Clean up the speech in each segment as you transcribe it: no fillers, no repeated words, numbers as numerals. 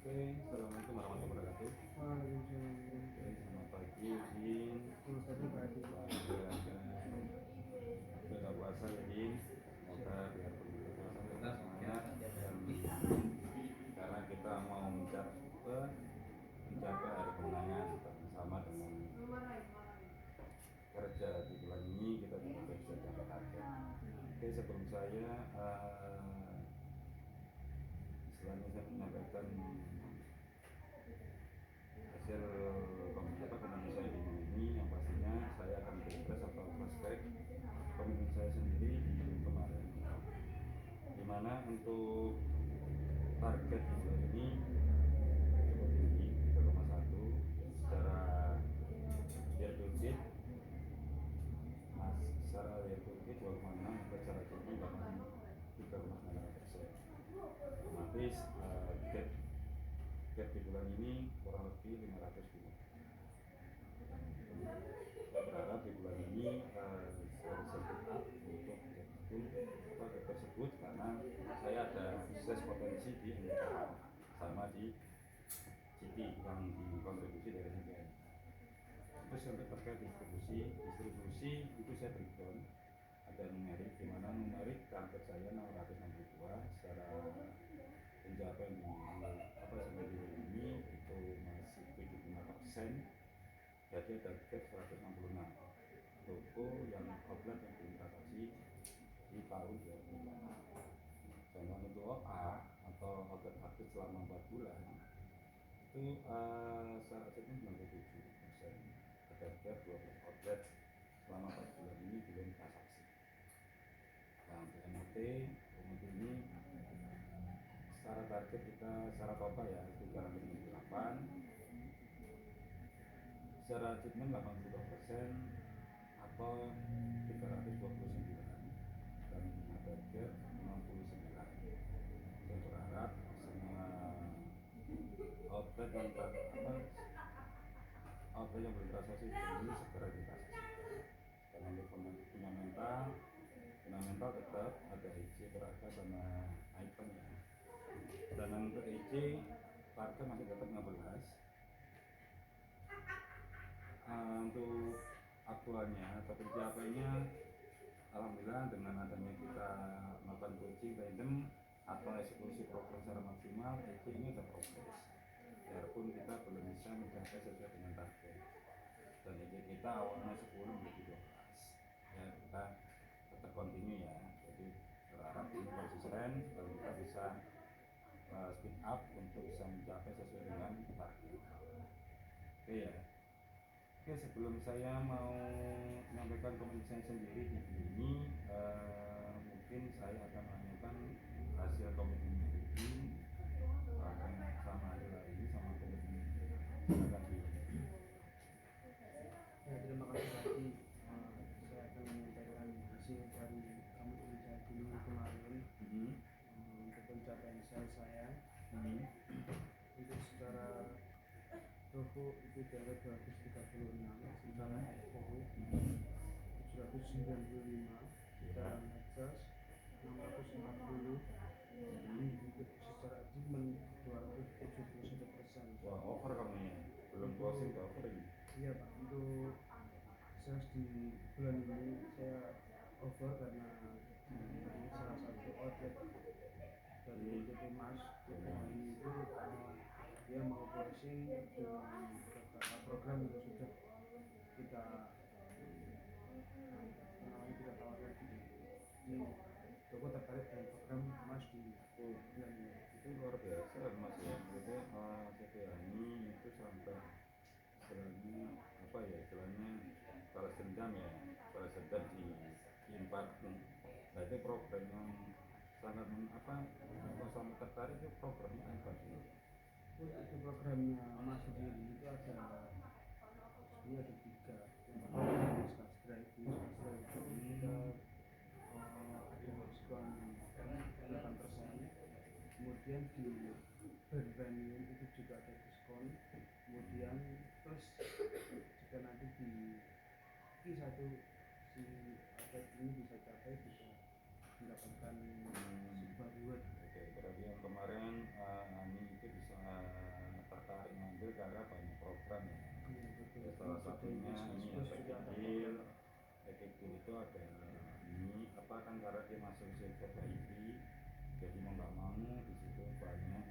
Assalamualaikum warahmatullahi wabarakatuh. Waalaikumsalam. Oke, selamat pagi, Din. Selamat pagi. Selamat menjalankan ibadah puasa, ya, Din. Semoga biarpun bulan puasa tetap semangat dan karena kita mau mencapai hari kemenangan bersama dengan kerja di bulan ini, kita juga bisa capai target. Oke, sebelum saya istilahnya saya menyampaikan hasil komitmen saya di ini, yang pastinya saya akan refresh atau flashback komitmen saya sendiri di bulan kemarin, dimana untuk target di bulan ini cukup tinggi 3,1 secara year to date, secara year to date 2,6, secara tinggi 3,9%. Otomatis gap di bulan ini kurang lebih 500 ribu. Saya berharap di bulan ini saya bisa pick up untuk gap tersebut, karena saya ada akses potensi di NPL sama di CT yang dikontribusi dari NPL. Terus untuk terkait distribusi itu saya breakdown, ada numerik, di mana numerik target saya 662 secara pencapaian di sampai di ini itu masih 75%, jadi ada gap 166 toko yang outlet yang belum transaksi di tahun 2020. Sedangkan untuk OA atau outlet aktif selama 4 bulan itu secara asetnya 97%, ada gap 12 outlet selama 4 bulan ini belum transaksi. Nah, untuk MOT ini secara target kita secara total ya 308, secara achievement 82% atau 329, dan ada gap 69. Saya berharap semua outlet yang belum transaksi ini segera ditransaksi. Dan untuk fundamental tetap ada EC Beraka sama Icon ya. Dan untuk EC target masih tetap 15. Untuk aktualnya atau pencapaiannya, alhamdulillah dengan adanya kita melakukan coaching random atau eksekusi program secara maksimal, EC ini sudah progres. Biarpun kita belum bisa mencapai sesuai dengan target. Dan EC kita awalnya 10 menjadi 12. Ya, kita tetap continue ya. Jadi berharap ini konsisten dan kita bisa speed up untuk bisa mencapai sesuai dengan target. Oke ya. Oke, sebelum saya mau menyampaikan komitmen saya sendiri di ini, mungkin saya akan menanyakan hasil komitmen ini sama hari ini sama komitmen akan di. Ya, terima kasih tadi. Saya akan menyampaikan hasil dari komitmen saya di minggu kemarin. Untuk pencapaian saya itu secara toko itu dari 236, secara FOO 795, secara medsos 640, untuk secara achievement 271%. Wah, over kamu ya, belum closing ke over ini. Iya Pak, untuk sales di bulan ini saya over karena di salah satu outlet dari PT Mas ini itu dia mau closing dengan beberapa program yang sudah kita tawarkan di toko tertarik dengan program Mas di bulan ini. Itu luar biasa Mas ya, maksudnya CPA ini itu sampai istilahnya apa ya, istilahnya balas dendam ya, balas dendam di Impact. Nah, itu program yang sangat sangat tertarik, itu programnya apa sih? Itu programnya Mas sendiri itu ada sebenarnya ada 3. Yang pertama Discuss Drive itu kita ada diskon 8%. Kemudian di brand premium itu juga ada diskon. Kemudian terus jika nanti di Q1 si outlet ini bisa capai, bisa mendapatkan sebuah reward. Oke, berarti yang kemarin Ani itu bisa program ya. Iya betul. Ya, salah satunya ini ya, Plus juga ada Backdeal. Backdeal itu ada ini apa kan karena dia masuk sektor IT, jadi mau nggak mau di situ banyak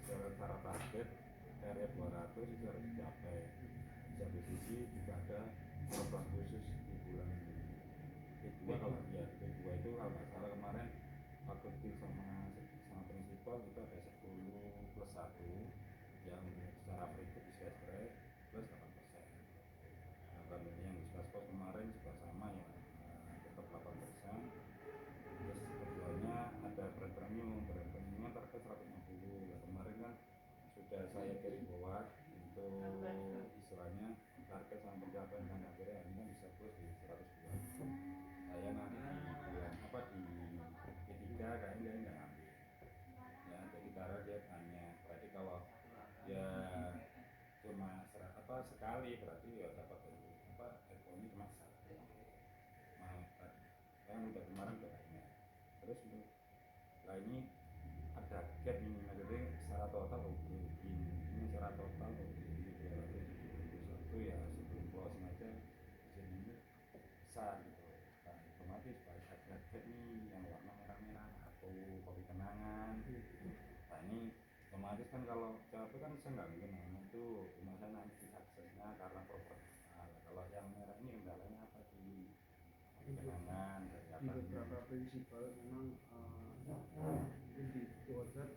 secara target area 200 itu harus dicapai. Di satu sisi juga ada program khusus di bulan kedua, kalau ya kedua itu kalau nggak salah kemarin waktu deal sama prinsipal itu ada 10+1 yang secara free itu bisa straight plus 8%. Nah, kalau yang Discussbot kemarin juga sama ya, tetap 8%. Terus keduanya ada brand premium target 150. Nah, kemarin kan sudah saya kirim buat untuk istilahnya target sama pencapaian, dan akhirnya ini kan bisa plus di 120. Saya nanti di bulan apa di ketiga kayaknya dia nggak ngambil ya, jadi karena dia hanya berarti kalau ya cuma sekali berarti ya dapat apa iPhone cuma satu. Nah, kan udah kemarin udah banyak. Terus untuk lah ini ada gap ini, maksudnya secara total oke, ini secara total oke, ini 271 ya, sebelum closing aja jadi besar gitu. Nah, otomatis balik ada gap nih yang warna merah-merah atau kopi kenangan. Nah, ini otomatis kan kalau capek kan saya nggak mungkin nanya itu, cuma saya nanti aksesnya karena proper. Nah, kalau yang merah ini kendalanya apa di kenangan di beberapa prinsipal memang lebih order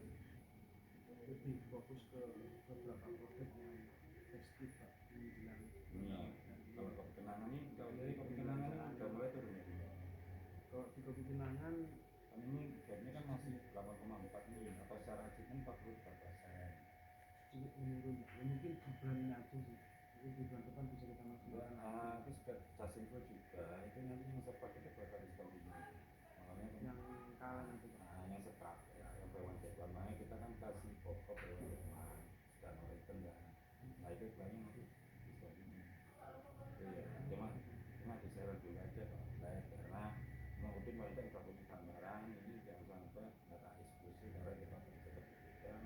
lebih fokus ke beberapa produk yang festif Pak menjelang ini. Kalau kopi kenangan ini, kalau dari kopi kenangan ini udah mulai turun ya. Kalau di kopi kenangan Kan ini gapnya kan masih 8,4 nih, atau secara achievement 44%. sedikit menurun ya, mungkin di bulannya aja sih, mungkin di bulan depan bisa kita maksimalkan. Terus ke Jasinfo juga itu nanti yang sepak itu bakal diskon ini, makanya Yang kalah itu Pak. yang sepak ya, yang hewan Vietnam, makanya kita kan kasih pokok hewan Vietnam dan Norwegian ya. Nah itu banyak nanti diskon ini. Iya, cuma di share dulu aja kalau saya, karena mungkin mereka kita punya gambaran ini jangan sampai data eksklusif karena kita bisa terbuktikan.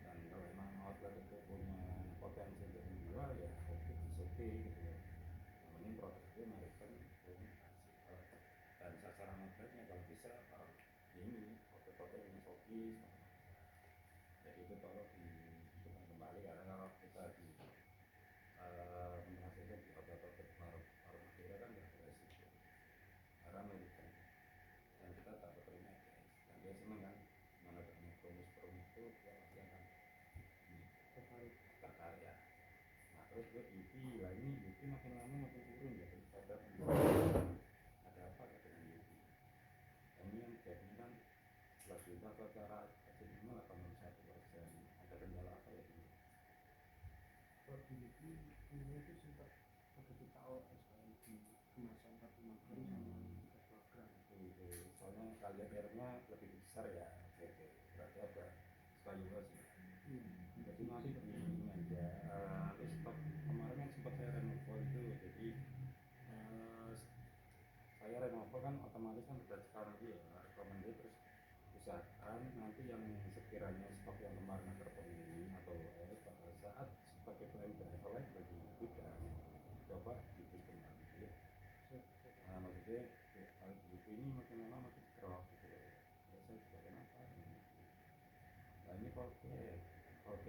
Dan kalau emang outlet itu punya potensi untuk menjual ya oke, oke gitu ya. Namanya produk itu mereka punya dan sasaran outletnya kalau bisa ini outlet-outlet yang Shopee, jadi itu tolong dihitungkan kembali, karena kalau kita di menghasilkan di outlet-outlet paruh Madura kan nggak beresiko karena Amerika, dan kita dapat terima guys, dan dia senang kan mana banyak promo itu dia pasti akan tertarik ya. Nah terus buat Yuki, lah ini Yuki makin lama makin turun ya, daripada ada apa ya dengan Yuki. Ini yang jadinya kan 11 juta atau cara kecilnya 81%. Ada kendala apa ya ini? Kalau di Yuki ini itu sempat ada kita OS di kemasan 45 gram sama 3 gram. Soalnya kalian airnya lebih besar ya, oke. Berarti ada sekali luas ya. Jadi nanti ini aja nanti stok kemarin yang sempat saya renova itu, jadi saya renova kan otomatis kan udah sekarang dia rekomendasi, terus usahakan nanti yang sekiranya stok yang kemarin terpenuhi atau pada saat sebagai plan driver lain bagi gudang coba dibeli kembali ya. Nah maksudnya kalau buku ini makin lama makin drop gitu ya, saya juga kenapa ini. Nah ini kalau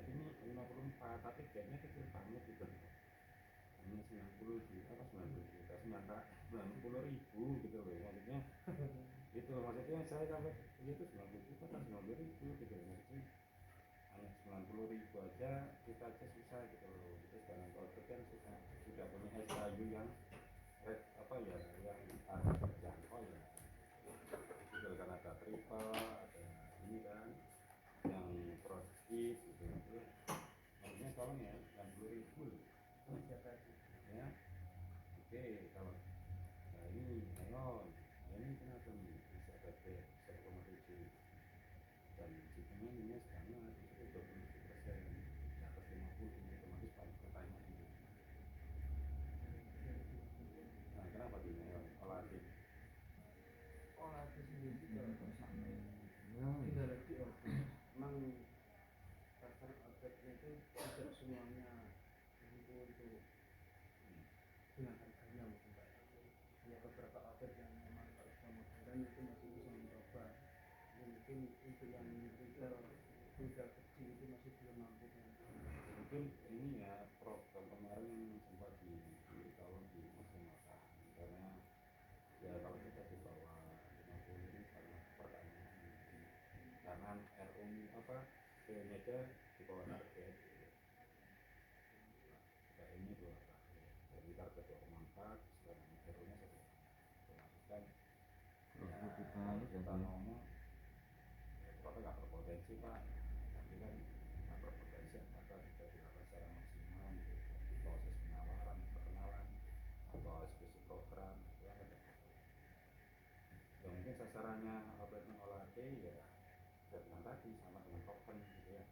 ini 54 tapi gapnya kecil banget gitu, hanya 90 juta apa 90 juta 90 ribu gitu loh, maksudnya gitu loh, maksudnya saya sampai itu 90 juta kan 90 ribu gitu loh, maksudnya hanya 90 ribu aja kita aja susah gitu loh. Terus dengan produk kan sudah punya SKU yang apa ya, yang harga terjangkau ya gitu, karena ada triple, ada ini kan yang produktif gitu, maksudnya tolong ya 90 ribu loh ya. Oke, kalau nah ini ayo, nah ini kenapa nih bisa dapat 1,7 dan hitungan minus karena itu 27%, di atas 50 otomatis paling pertanyaan ini. Nah kenapa di olah Sendiri kalau sampai tidak lagi order, memang pasar outletnya itu tidak semuanya untuk dengan harganya mungkin Pak. Ya beberapa outlet yang memang kalau sudah modern itu masih bisa mencoba. Ya, mungkin untuk yang retail kecil itu masih belum mampu dengan Mungkin ini ya program kemarin sempat diberitahu di masyarakat karena ya kalau kita di bawah 50 ini karena pertanyaan karena RU apa kilometer di bawah target kayak ini dua target jadi target 2,4 sekarang RU nya 1,4 kan ya kita ngomong apa nggak berpotensi Pak tapi kan nggak berpotensi apakah kita dilakukan secara maksimal gitu proses penawaran perkenalan atau eksekusi program itu kan ada ya mungkin sasarannya outletnya olahraga ya saya bilang tadi sama dengan Kopen gitu ya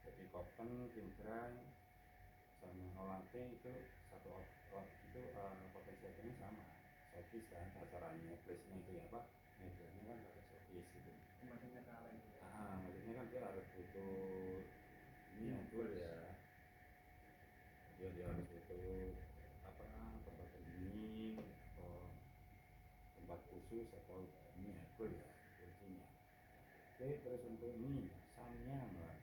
jadi Kopen, Kimbrang sama olahraga itu satu itu potensi harganya sama showcase kan sasarannya place nya itu ya Pak medianya kan harus showcase gitu maksudnya kalian maksudnya kan dia harus butuh ini yang full ya dia harus butuh apa tempat pendingin atau tempat khusus atau ini ya full ya kuncinya. Oke terus untuk ini Samyang lah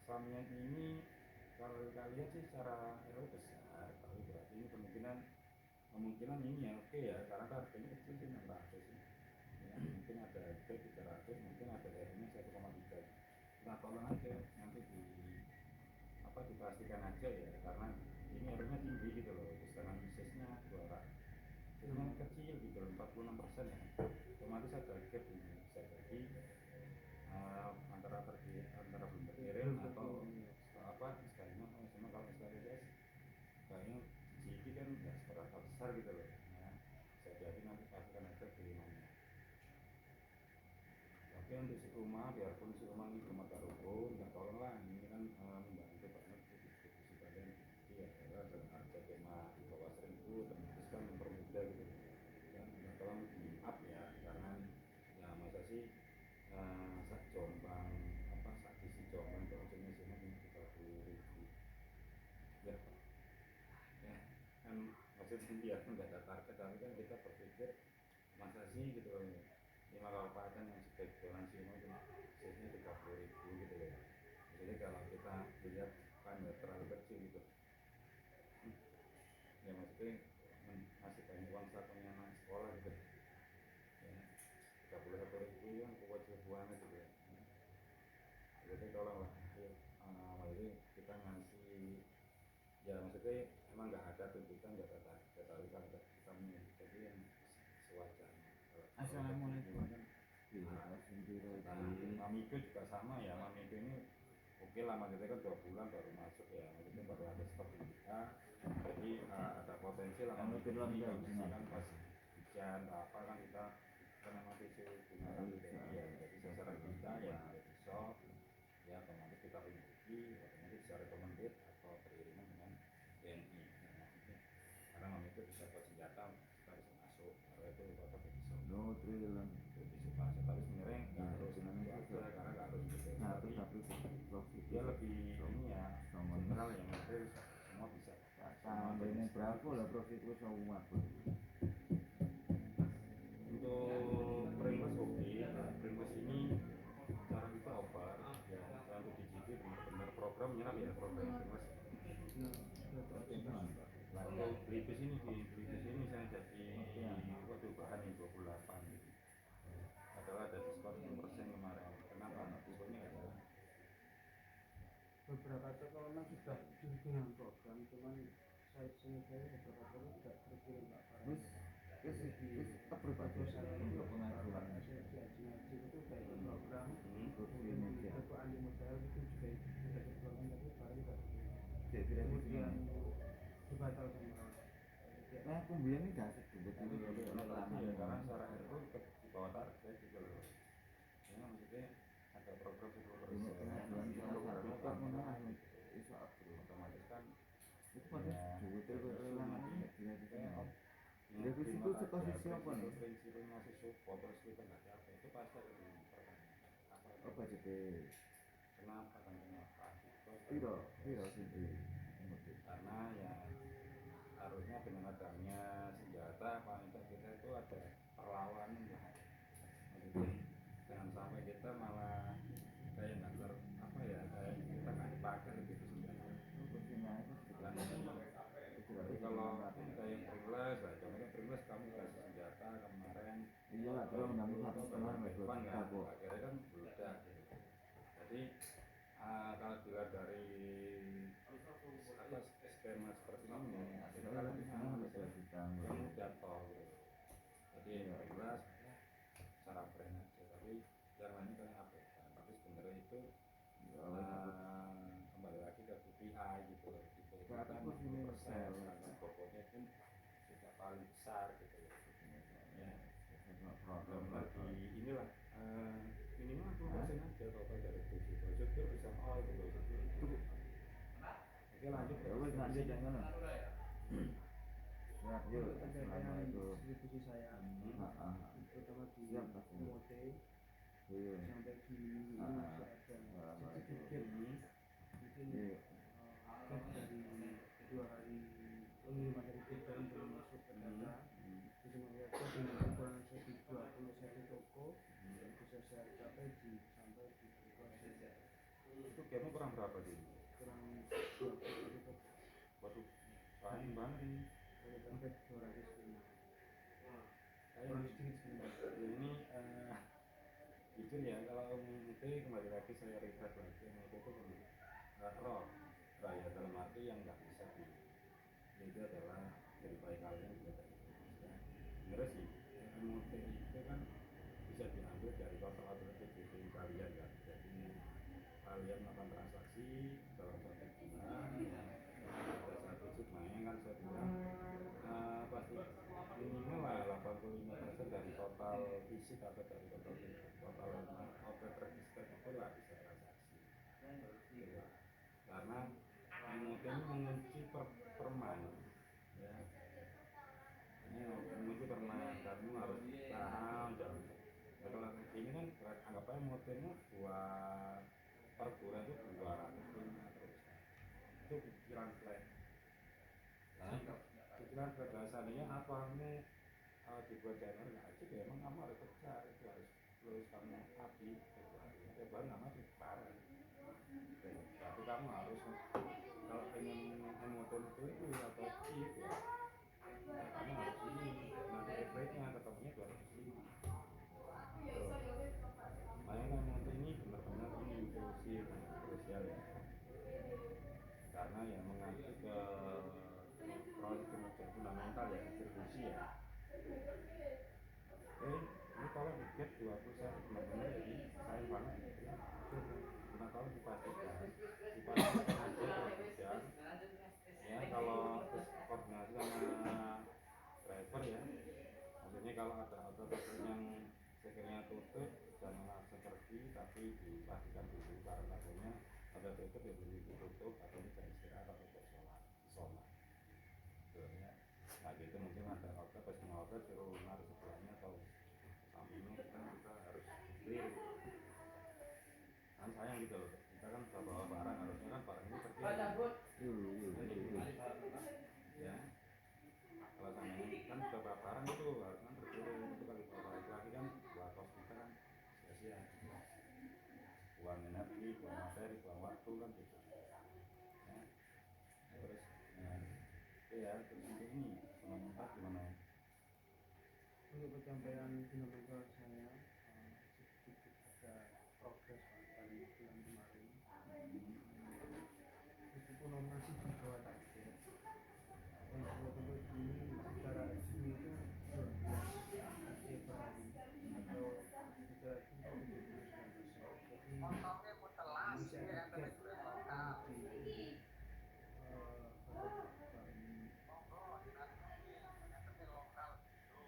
Samyang ini kalau kita lihat sih secara RO besar tapi berarti ini kemungkinan ini ya oke ya karena harganya kecil sih 600 sih ya, mungkin ada harga 300 mungkin ada RO-nya 1,3 nah tolong aja nanti dipastikan aja ya karena ini RO-nya tinggi gitu loh sedangkan bisnisnya 200 dengan kecil gitu 46% ya otomatis ada gap ini bisa jadi antara belum berkirim atau apa istilahnya sama kalau istilahnya guys kayaknya GP kan nggak seberapa besar gitu loh ya bisa jadi nanti pastikan aja kirimannya tapi untuk si rumah biarpun si rumah ini rumah rukun ya tolonglah ini kan membantu banget distribusi kalian jadi ya dengan harga tema di bawah 1000 otomatis kan mempermudah gitu dan tolong di up ya karena ya masa sih sak Jombang sak sisi Jombang ke ujung mesinnya cuma 30.000 ya ya kan maksudnya biar nggak ada target tapi kan kita berpikir masa sih gitu lima kabupaten yang sebagai jalan sini sisnya 30.000 gitu loh jadi kalau kita lihat kan ya terlalu kecil gitu ya maksudnya masih banyak uang sakunya anak sekolah gitu ya 31.000 yang kewajib banget gitu ya jadi tolonglah jadi kita ngasih ya maksudnya emang nggak ada tuntutan nggak ada tapi kan kita jadi yang sewajarnya assalamualaikum Mami itu juga sama ya Mami itu ini oke lah maksudnya kan 2 bulan baru masuk ya maksudnya baru ada stok kita jadi ada potensi lah Mami itu ini kalau misalkan pas hujan apa kan kita kan memang itu gunakan ya jadi sasaran kita ya ada shop ya otomatis kita unjuki otomatis bisa recommended atau beriringan dengan BNI karena Mami itu bisa buat senjata kita bisa masuk karena itu bapak bisa lebih suka tapi sebenarnya nggak harus itu aja karena nggak harus gitu tapi dia lebih ini ya general yang maksudnya semua bisa sampai ini berapa lah profit lu semua untuk Pringles oke Pringles ini cara kita oper ya saya untuk DGT benar-benar program nyerap ya program Pringles nah untuk Bribis ini saya jadi waduh bahan yang 28 gitu adalah ada diskon 10% kemarin kenapa diskonnya adalah beberapa toko memang sudah dengan program cuman saya beberapa toko tidak terkirim Pak terus apa saya untuk pengajuan haji itu kayak program kursi meja untuk ahli modal itu juga sudah diprogram tapi baru kemudian dibatalkan nah kemudian ini gak sebut ini ya karena secara RU di bawah target gitu loh ya maksudnya ada program 10% pengajuan salah satu kan menang iso otomatis kan itu pada duit itu kehilangan itu itu posisi apa nih? prinsipnya masih support terus kita nggak capek itu pasti ada di pertanyaan apa jadi kenapa kan kenapa Piro sih mudik. Karena ya harusnya dengan adanya senjata paling tidak kita itu ada perlawanan ya. Jadi jangan sampai kita malah kayak nggak apa ya, kayak kita nggak dipakai gitu senjata. Tapi kalau kita yang privilege, lah contohnya privilege kamu kasih senjata kemarin, Iya lah, kalau mengambil 1,5 meter depan kan, kok. akhirnya kan meledak gitu. Jadi kalau dilihat dari apa skema seperti ini, akhirnya kan kamu jatuh gitu. Jadi privilege cara brand aja, tapi yang lainnya kalian abaikan. Tapi sebenarnya itu kembali lagi ke KPI gitu loh. Itu kan 10%, karena pokoknya pun sudah paling besar gitu loh. Ya, belum lagi inilah minimal 10% aja total dari 7 budget itu bisa gitu loh. Oke lanjut ya. Lanjut yang mana? Ya, yuk. Pencapaian distribusi saya terutama di Mote sampai di ini masih ada sedikit mungkin gap dari 2 hari pengiriman dari Gudang belum masuk ke data. Jadi melihatnya dengan ukuran saya di 20 seri toko bisa saya capai sampai di 2 seri. Itu kayaknya kurang berapa sih? Kurang 20 seri toko. Waduh, sayang banget ini. Sampai 205. Kurang sedikit sebenarnya. Ini jujur ya, kalau itu kembali lagi saya refresh lagi, itu rock raya dalam arti yang nggak bisa itu adalah dari baik kalian juga dari Indonesia. Sebenarnya sih MOT itu kan bisa diambil dari total output kalian kan. Jadi kalian melakukan transaksi dalam konteks bulan ya, ada satu jumlahnya kan saya bilang pasti minimal lah 85% dari total visit atau dari total output register itu lah bisa transaksi gitu. Karena kemudian mengunci permain ya, ini mengunci permain, kamu harus paham dan kalau ini kan anggap aja modelnya buat perguruan itu 205 terus itu pikiran flat. Nah, pikiran flat bahasanya apa, kamu dibuat channel nggak aja ya, emang kamu harus kerja, itu harus lulus kamu abdi itu baru nggak masuk parah. Tapi kamu harus kalau pengen motor itu atau chip ya, kamu harus ini nanti rate-nya ketemunya 205. Makanya motor ini benar-benar ini inklusif krusial ya, karena yang mengacu ke proses kinerja fundamental ya, distribusi ya. Ini kalau tiket 21 benar-benar jadi sayang banget gitu ya. Nah kalau dipastikan aja ya, kalau koordinasi sama driver ya, maksudnya kalau ada auto yang sekiranya tutup jangan langsung pergi, tapi dipastikan dulu karena takutnya ada tutup ya dulu tutup atau bisa istirahat atau sholat gitu ya. Nah gitu mungkin ada auto pas mau auto suruh naruh sebelahnya atau sampingnya, kita harus clear kan, sayang gitu loh, kita kan bawa barang harusnya kan barang ini pergi ya. Kalau samanya kan bawa barang itu harus kan berkirim, itu kalau bawa lagi kan buat kos kita kan sia-sia, buang energi, buang materi, buang waktu kan gitu ya. Terus ya terus untuk ini sementara gimana Untuk pencapaian fundamental saya sedikit ada progres dari bulan kemarin. Meskipun masih di bawah target. Dan sebetulnya ini secara resmi itu 12 target per hari atau secara itu 79%. Jadi masih ada gap di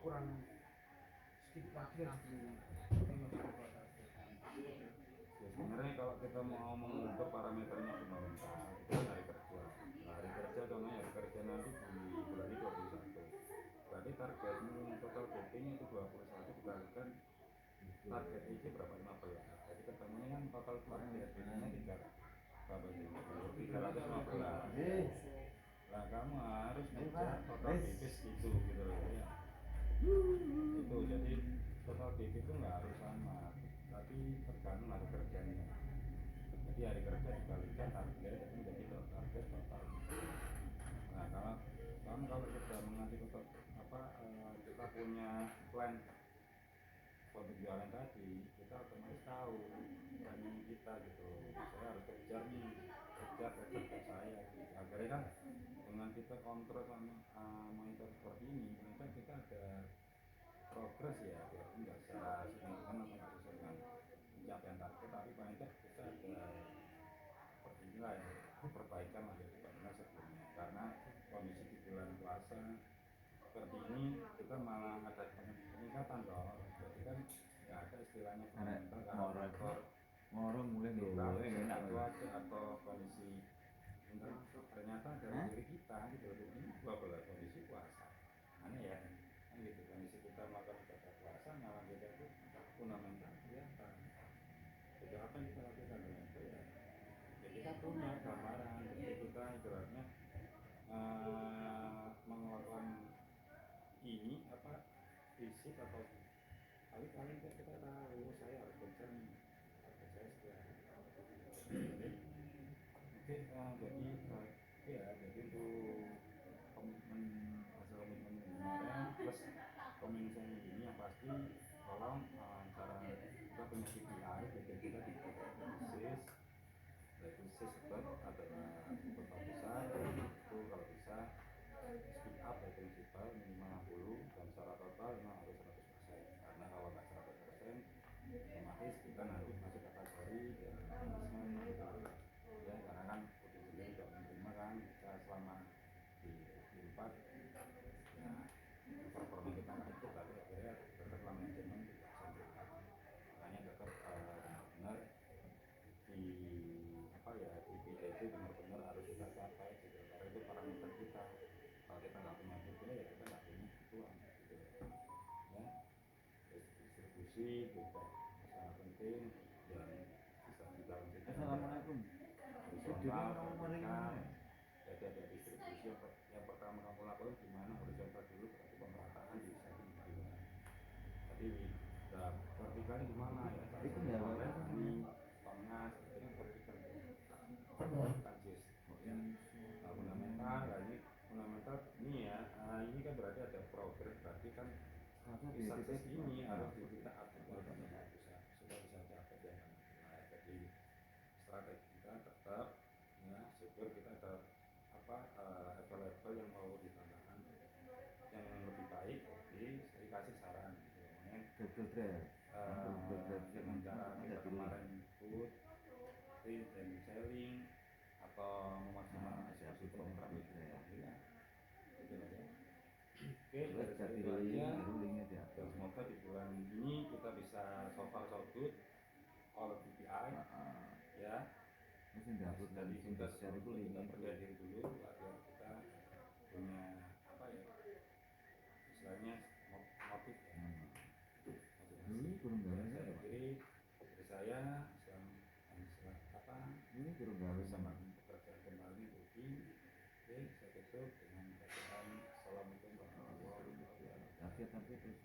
kurang sedikit lagi dari sebelumnya, tapi masih di bawah target. ya. Sebenarnya kalau kita mau mengukur parameternya fundamental itu kan hari kerja. Nah, hari kerja contohnya hari kerja nanti di bulan ini 21, berarti targetmu total booking itu 21 dikalikan target itu berapa, 15, jadi ketemunya kan total target biasanya 300. berapa itu 315. Lah kamu harus ngejar total bibis gitu loh ya. Itu jadi total bibis itu nggak harus sama, tapi tergantung hari kerjanya. Jadi hari kerja dikalikan target itu menjadi target total. Nah kalau sudah mengaji total kita punya plan untuk jualan tadi, kita otomatis tahu planning kita gitu. Saya harus kejar target saya. Akhirnya kan dengan kita kontrol sama monitor seperti ini, ternyata kita ada progres ya, berarti nggak secara signifikan atau nggak sesuai dengan pencapaian target, tapi paling tidak kita ada seperti inilah ya, perbaikan lah ya dibandingkan sebelumnya. Karena kondisi di bulan puasa seperti ini kita malah ada peningkatan loh, jadi kan nggak ada istilahnya komentar ngorong mulai enak atau kondisi ternyata dari diri kita gitu loh, ini bahwa kondisi puasa aneh ya kan gitu, kondisi kita melakukan ibadah puasa malah kita itu fundamental kelihatan. Jadi apa yang kita lakukan itu ya kita punya gambaran, jadi kita ibaratnya melakukan ini fisik atau tapi paling kita tahu saya harus kerja nih, harus saya sekian. Jadi untuk komitmen hasil komitmen kemarin plus komitmen ini yang pasti tolong cara kita punya KPI, jadi kita di basis tetap adanya total besar itu kalau bisa speed up ya prinsipal minimal 60 dan secara total memang harus 100%, karena kalau nggak 100% otomatis kita nanti masuk kategori manajemen gitu ya, karena kan udah sendiri tidak menerima kan kita selama di 4 ya performa kita nggak itu, tapi akhirnya tetaplah manajemen tidak bisa berubah. Makanya tetap benar di di PDT benar-benar harus kita capai gitu, karena itu parameter kita. Kalau kita nggak punya KPI ya kita nggak punya gituan gitu ya. Distribusi juga sangat penting dan bisa dilanjutkan. Assalamualaikum. Horizontal, vertikal. Jadi ada distribusi yang pertama kamu lakukan gimana, horizontal dulu, berarti pemerataan di setting gimana. Jadi vertikal gimana ya? Itu nggak apa-apa. Tengah itu yang vertikal. Kanjis. Fundamental, ini fundamental ini ya. Ini kan berarti ada progres, berarti kan sukses ini harus kita update supaya bisa capai yang jadi strategi kita tetap ya, syukur kita ada level yang mau ditambahkan yang lebih baik, jadi saya kasih saran dengan cara kita kemarin put print and selling atau memaksimalkan eksekusi program itu ya gitu ya. Oke, dari itu aja. Dan semoga di bulan ini kita bisa so far so good all KPI ya. Dari sudah kita percaya diri dulu agar kita punya istilahnya motif ya. Saya kiri dari saya ini kurang gawe sama pekerjaan kembali rutin. Oke, saya tutup dengan bacaan assalamualaikum warahmatullahi wabarakatuh. tapi terus